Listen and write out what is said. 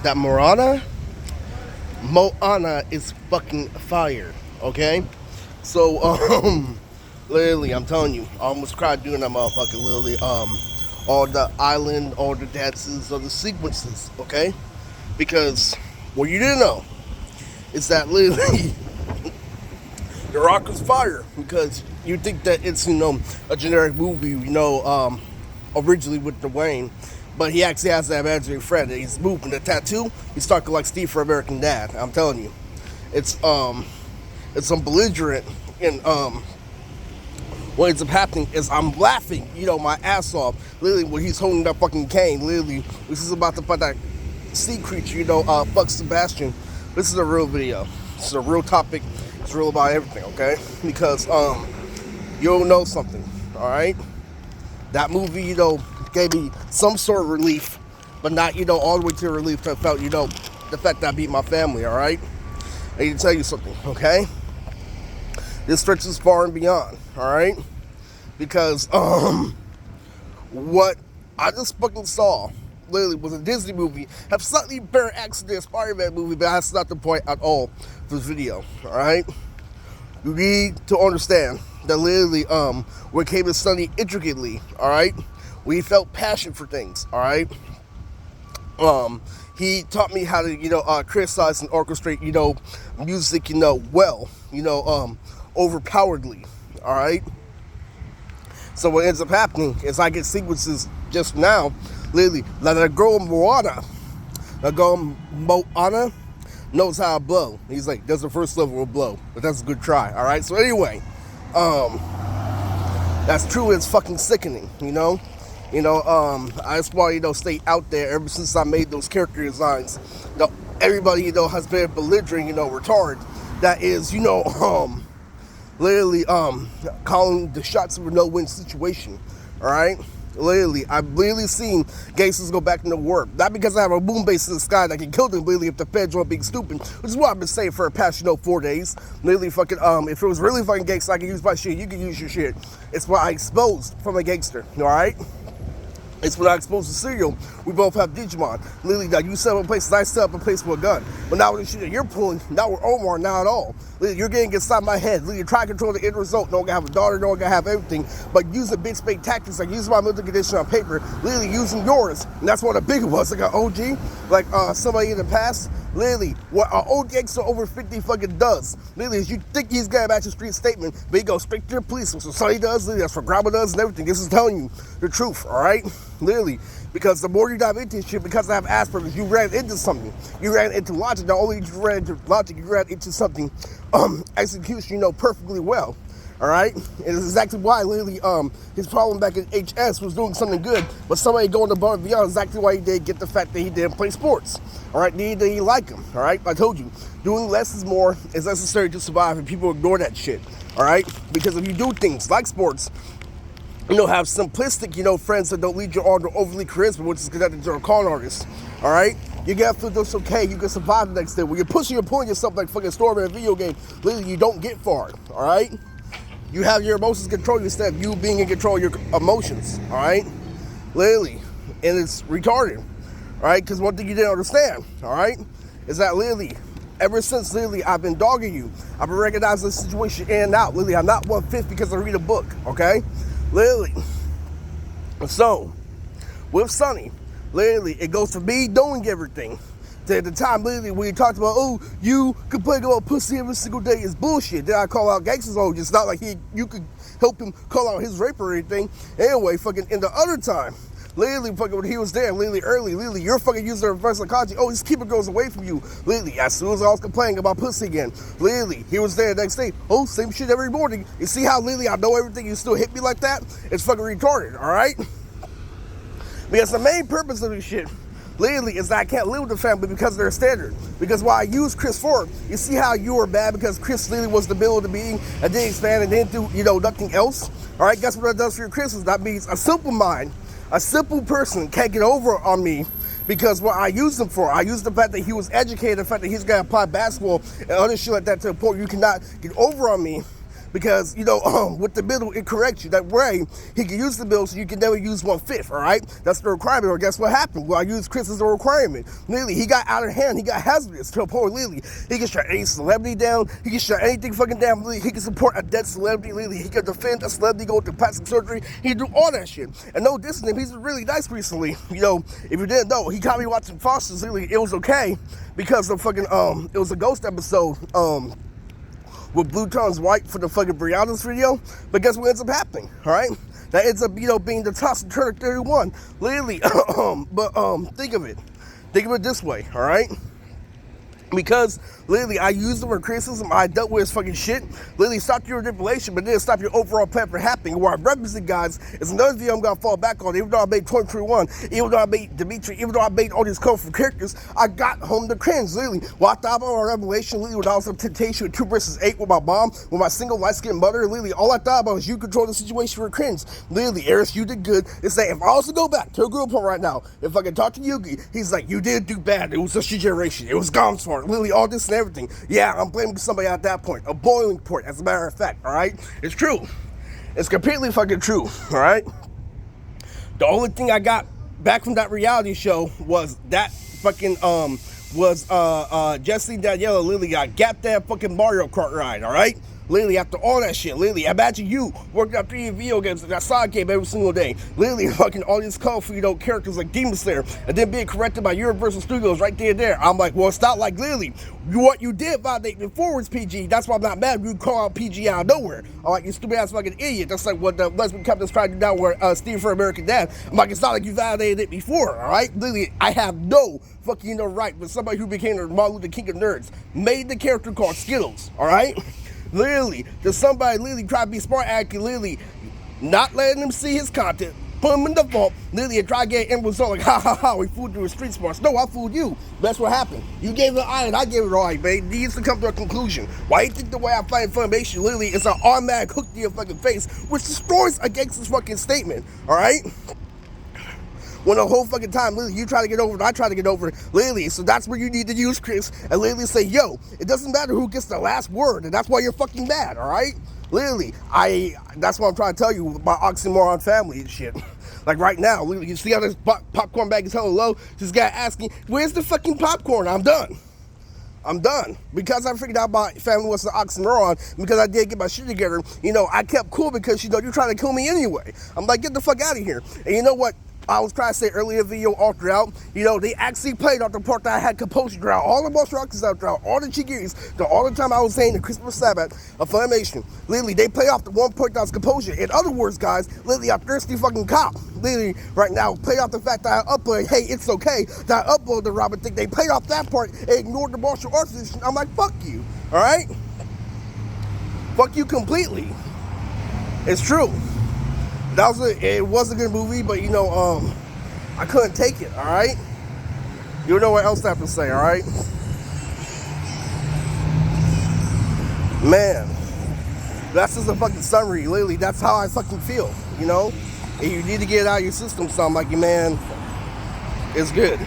that Moana is fucking fire. Okay, so literally, I'm telling you, I almost cried doing that motherfucking literally. All the island, all the dances, all the sequences. Okay, because what you didn't know is that literally The Rock was fire because you think that it's a generic movie originally with Dwayne, but he actually has that imaginary friend. He's moving the tattoo. He's talking like Steve for American Dad. I'm telling you, it's some belligerent and what ends up happening is I'm laughing, my ass off. Literally, when he's holding that fucking cane, literally, this is about to fight that sea creature, fuck Sebastian. This is a real video. This is a real topic. It's real about everything, okay? Because you'll know something, all right? That movie, gave me some sort of relief, but not, all the way to the relief I felt, the fact that I beat my family, all right? I need to tell you something, okay? This stretches far and beyond, all right? Because what I just fucking saw, literally, was a Disney movie. Have slightly better accident than a Spider-Man movie, but that's not the point at all for this video, all right? You need to understand that literally, we came to study intricately, all right? We felt passion for things, all right? He taught me how to, criticize and orchestrate, music, well, overpoweredly, all right? So what ends up happening is I get sequences just now, literally, like that girl Moana, knows how to blow. He's like, that's the first level of blow, but that's a good try, all right? So anyway, that's true, it's fucking sickening, I just want to stay out there. Ever since I made those character designs, everybody has been belligerent, retarded. That is, literally calling the shots of a no-win situation. All right, literally, I've literally seen gangsters go back into war. Not because I have a boom base in the sky that can kill them, literally, if the feds weren't being stupid, which is what I've been saying for the past 4 days. Literally, fucking if it was really fucking gangster, I can use my shit. You can use your shit. It's what I exposed from a gangster. All right. It's when I exposed the serial. We both have Digimon. Literally, now you set up a place, I set up a place with a gun. But now with the shit that you're pulling, now we're Omar, not at all. Literally, you're getting inside my head. Literally, you're trying to control the end result. No one can have a daughter, no one can have everything. But using big spade tactics, like using my mental condition on paper, literally using yours. And that's what a big was, like an OG, like somebody in the past. Literally, what an old gangster over 50 fucking does. Literally, is you think he's got a match a street statement, but he goes straight to the police. So Sonny does, literally, that's what Grandma does and everything. This is telling you the truth, all right? Literally, because the more you dive into shit, because I have Asperger's, you ran into something. You ran into logic. Not only did you ran into logic, you ran into something execution, perfectly well. All right, and it's exactly why literally his problem back in HS was doing something good, but somebody going above and beyond. Exactly why he did get the fact that he didn't play sports. All right, he like him. All right, I told you, doing less is more is necessary to survive, and people ignore that shit. All right, because if you do things like sports, have simplistic, friends that don't lead you on to overly charisma, which is connected to a con artist. All right, you gotta feel that's okay. You can survive the next day. When you're pushing and pulling yourself like fucking Storm in a video game, literally you don't get far. All right. You have your emotions control instead of you being in control of your emotions, all right? Literally, and it's retarded, all right? Because one thing you didn't understand, all right, is that literally, ever since literally I've been dogging you, I've been recognizing the situation in and out. Literally, I'm not 1/5 because I read a book, okay? Literally. So, with Sonny, literally, it goes from me doing everything to the time, literally, when you talked about, oh, you complain about pussy every single day is bullshit. Then I call out gangsters, oh, it's not like you could help him call out his rape or anything. Anyway, fucking in the other time, literally, fucking when he was there, literally early, literally, you're fucking using reverse psychology. Oh, just keep it girls away from you. Literally, as soon as I was complaining about pussy again, literally, he was there the next day. Oh, same shit every morning. You see how literally I know everything, you still hit me like that? It's fucking retarded, all right? Because the main purpose of this shit, literally, is that I can't live with the family because of their standard. Because while I use Chris Ford, you see how you were bad because Chris literally was the middle of the meeting and didn't expand and didn't do, nothing else. All right, guess what that does for your Chris is that means a simple mind, a simple person can't get over on me because what I used him for, I used the fact that he was educated, the fact that he's going to apply basketball and other shit like that to the point you cannot get over on me because, with the middle, it corrects you. That way, he can use the middle so you can never use 1/5, all right? That's the requirement, or guess what happened? Well, I used Chris as a requirement. Literally, he got out of hand. He got hazardous to a point, literally, he can shut any celebrity down. He can shut anything fucking down. Literally, he can support a dead celebrity. Literally, he can defend a celebrity, go through plastic surgery. He can do all that shit. And no dissing him, he's been really nice recently. If you didn't know, he caught me watching Foster's. Literally, it was okay because the fucking, it was a ghost episode, with Blue Tongue's White for the fucking Brianna's video. But guess what ends up happening, all right? That ends up, being the toss and turn of 31. Literally, but think of it this way, all right? Because literally, I used them for criticism. I dealt with his fucking shit. Literally, stopped your manipulation, but didn't stop your overall plan from happening. Where I represent guys is another video I'm gonna fall back on. Even though I made 2021, even though I made Dimitri, even though I made all these colorful characters, I got home to cringe. Literally, while I thought about my revelation, literally, when I was on Temptation with 2 versus 8 with my mom, with my single light-skinned mother, literally, all I thought about was you control the situation for cringe. Literally, Eris, you did good. It's like, if I also go back to a group right now, if I can talk to Yugi, he's like, you did do bad. It was just your generation. It was Gom's fault. Literally, all this and everything. Yeah, I'm blaming somebody at that point. A boiling point, as a matter of fact, all right? It's true. It's completely fucking true, all right? The only thing I got back from that reality show was that fucking, Jesse and Daniela literally got that fucking Mario Kart ride, all right? Literally, after all that shit, literally, imagine you working out 3 video games, that side game every single day. Literally, fucking all these colorful, characters like Demon Slayer, and then being corrected by Universal Studios right there and there. I'm like, well, it's not like, literally, what you did violate before was PG. That's why I'm not mad. You call out PG out of nowhere. I'm like, you stupid ass fucking idiot. That's like what the lesbian captain's trying to do now with Steve for American Dad. I'm like, it's not like you validated it before, all right? Literally, I have no fucking right, but somebody who became the Martin Luther King of nerds made the character called Skittles, all right? Literally, there's somebody literally try to be smart, acting literally not letting him see his content, put him in the vault, literally and try to get end result like, ha ha ha, we fooled you with street smarts. No, I fooled you. That's what happened. You gave it an eye and I gave it an eye, man. Needs to come to a conclusion. Why you think the way I find information literally is an automatic hook to your fucking face, which destroys a gangster's fucking statement, alright? When the whole fucking time, literally, you try to get over it, I try to get over it, literally. So that's where you need to use Chris and literally say, yo, it doesn't matter who gets the last word, and that's why you're fucking mad, all right? Literally, that's what I'm trying to tell you about oxymoron family and shit. Like right now, literally, you see how this popcorn bag is hella low? This guy asking, where's the fucking popcorn? I'm done. Because I figured out my family was an oxymoron, because I did get my shit together, I kept cool because, you're trying to kill me anyway. I'm like, get the fuck out of here. And you know what? I was trying to say earlier in the video all throughout, they actually played off the part that I had composure throughout, all the most rocks out throughout, all the Chiggiris, all the time I was saying the Christmas Sabbath of Funimation. Literally, they play off the one point that was composure. In other words, guys, literally, I'm thirsty fucking cop. Literally, right now, play off the fact that I uploaded, hey, it's okay, that I uploaded the Robin thing. They played off that part and ignored the martial arts edition. I'm like, fuck you, all right? Fuck you completely. It's true. It was a good movie, but I couldn't take it, all right? You know what else I have to say, all right? Man, that's just a fucking summary, literally. That's how I fucking feel, And you need to get it out of your system, so I'm like, man, it's good.